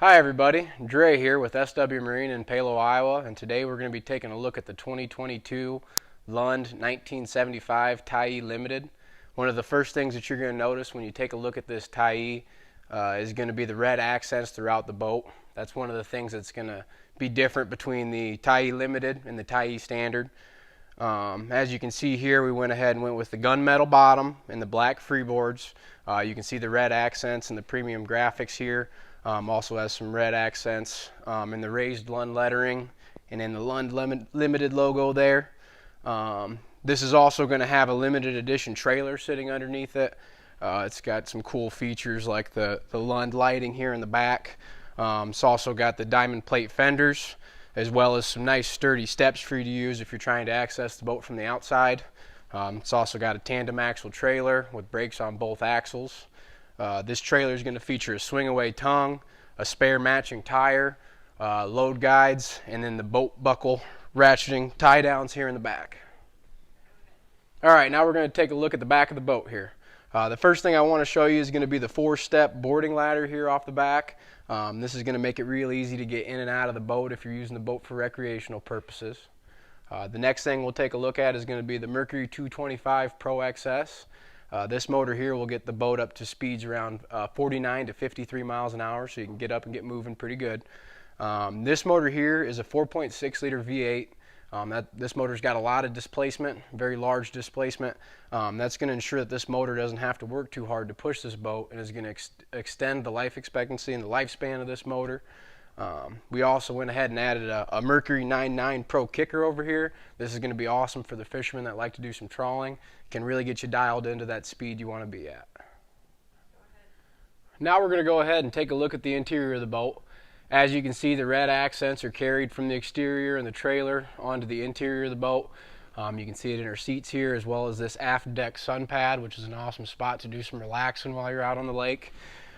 Hi everybody, Dre here with SW-Marine in Palo, Iowa, and today we're going to be taking a look at the 2022 Lund 1975 Tyee Limited. One of the first things that you're going to notice when you take a look at this Tyee is going to be the red accents throughout the boat. That's one of the things that's going to be different between the Tyee Limited and the Tyee Standard. As you can see here, we went ahead and went with the gunmetal bottom and the black freeboards. You can see the red accents and the premium graphics here. Also has some red accents in the raised Lund lettering and in the Lund Limited logo there. This is also going to have a limited edition trailer sitting underneath it. It's got some cool features like the Lund lighting here in the back. It's also got the diamond plate fenders, as well as some nice sturdy steps for you to use if you're trying to access the boat from the outside. It's also got a tandem axle trailer with brakes on both axles. This trailer is going to feature a swing-away tongue, a spare matching tire, load guides, and then the boat buckle ratcheting tie downs here in the back. Alright, now we're going to take a look at the back of the boat here. The first thing I want to show you is going to be the 4-step boarding ladder here off the back. This is going to make it real easy to get in and out of the boat if you're using the boat for recreational purposes. The next thing we'll take a look at is going to be the Mercury 225 Pro XS. This motor here will get the boat up to speeds around 49 to 53 miles an hour, so you can get up and get moving pretty good. This motor here is a 4.6 liter V8. This motor's got a lot of displacement, very large displacement. That's going to ensure that this motor doesn't have to work too hard to push this boat, and is going to extend the life expectancy and the lifespan of this motor. We also went ahead and added a Mercury 99 Pro kicker over here. This is going to be awesome for the fishermen that like to do some trawling. Can really get you dialed into that speed you want to be at. Now we're going to go ahead and take a look at the interior of the boat. As you can see, the red accents are carried from the exterior and the trailer onto the interior of the boat. You can see it in our seats here, as well as this aft deck sun pad, which is an awesome spot to do some relaxing while you're out on the lake.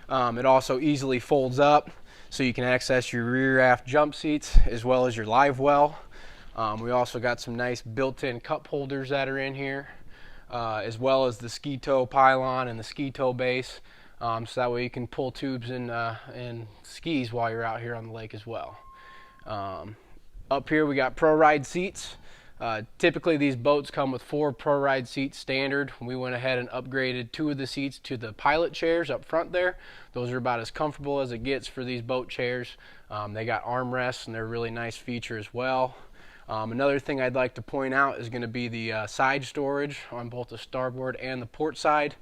It also easily folds up, so you can access your rear aft jump seats as well as your live well. We also got some nice built-in cup holders that are in here, as well as the ski tow pylon and the ski tow base, so that way you can pull tubes and skis while you're out here on the lake as well. Up here we got Pro Ride seats. Typically these boats come with 4 Pro Ride seats standard. We went ahead and upgraded 2 of the seats to the pilot chairs up front there. Those are about as comfortable as it gets for these boat chairs. They got armrests and they're a really nice feature as well. Another thing I'd like to point out is going to be the side storage on both the starboard and the port side.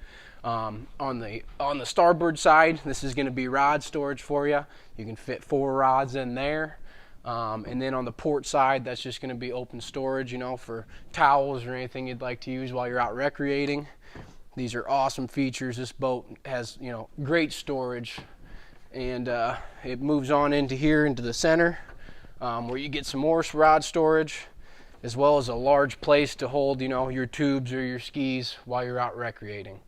On the starboard side, this is going to be rod storage for you. You can fit 4 rods in there. And then on the port side, that's just going to be open storage, you know, for towels or anything you'd like to use while you're out recreating. These are awesome features. This boat has, you know, great storage, and it moves on into here into the center, where you get some more rod storage, as well as a large place to hold, you know, your tubes or your skis while you're out recreating.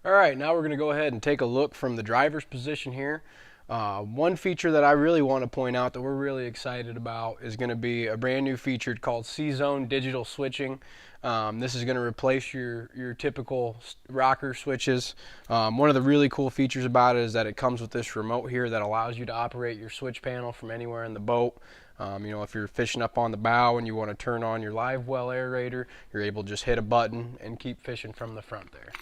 All right, now we're going to go ahead and take a look from the driver's position here. One feature that I really want to point out that we're really excited about is going to be a brand new feature called C-Zone digital switching. This is going to replace your typical rocker switches. One of the really cool features about it is that it comes with this remote here that allows you to operate your switch panel from anywhere in the boat. You know, if you're fishing up on the bow and you want to turn on your live well aerator, you're able to just hit a button and keep fishing from the front there.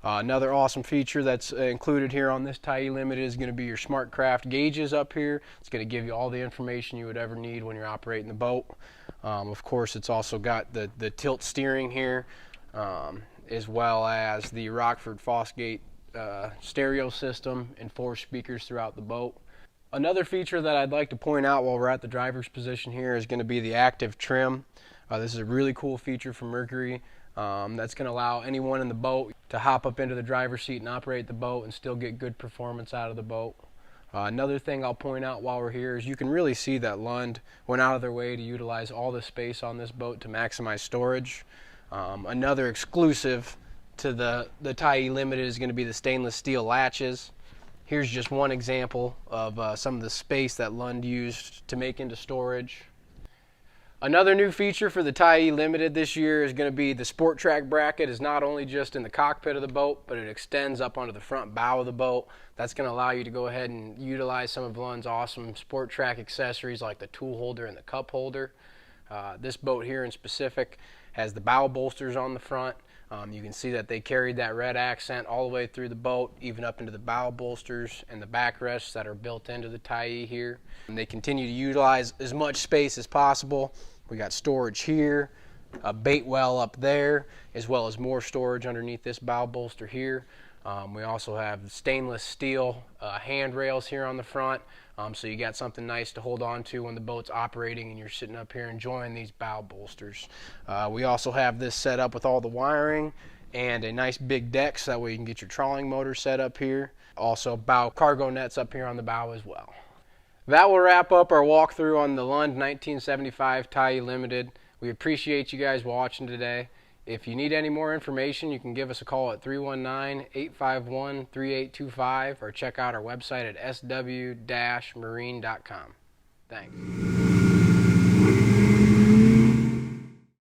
Another awesome feature that's included here on this Tyee Limited is going to be your SmartCraft gauges up here. It's going to give you all the information you would ever need when you're operating the boat. Of course, it's also got the tilt steering here, as well as the Rockford Fosgate stereo system and 4 speakers throughout the boat. Another feature that I'd like to point out while we're at the driver's position here is going to be the active trim. This is a really cool feature from Mercury. That's going to allow anyone in the boat to hop up into the driver's seat and operate the boat and still get good performance out of the boat. Another thing I'll point out while we're here is you can really see that Lund went out of their way to utilize all the space on this boat to maximize storage. Another exclusive to the Tyee Limited is going to be the stainless steel latches. Here's just one example of some of the space that Lund used to make into storage. Another new feature for the Tyee Limited this year is going to be the Sport Track bracket is not only just in the cockpit of the boat, but it extends up onto the front bow of the boat. That's going to allow you to go ahead and utilize some of Lund's awesome Sport Track accessories like the tool holder and the cup holder. This boat here in specific has the bow bolsters on the front. You can see that they carried that red accent all the way through the boat, even up into the bow bolsters and the backrests that are built into the Tyee here. And they continue to utilize as much space as possible. We got storage here, a bait well up there, as well as more storage underneath this bow bolster here. We also have stainless steel handrails here on the front, so you got something nice to hold on to when the boat's operating and you're sitting up here enjoying these bow bolsters. We also have this set up with all the wiring and a nice big deck, so that way you can get your trawling motor set up here. Also bow cargo nets up here on the bow as well. That will wrap up our walkthrough on the Lund 1975 Tyee Limited. We appreciate you guys watching today. If you need any more information, you can give us a call at 319-851-3825 or check out our website at sw-marine.com. Thanks.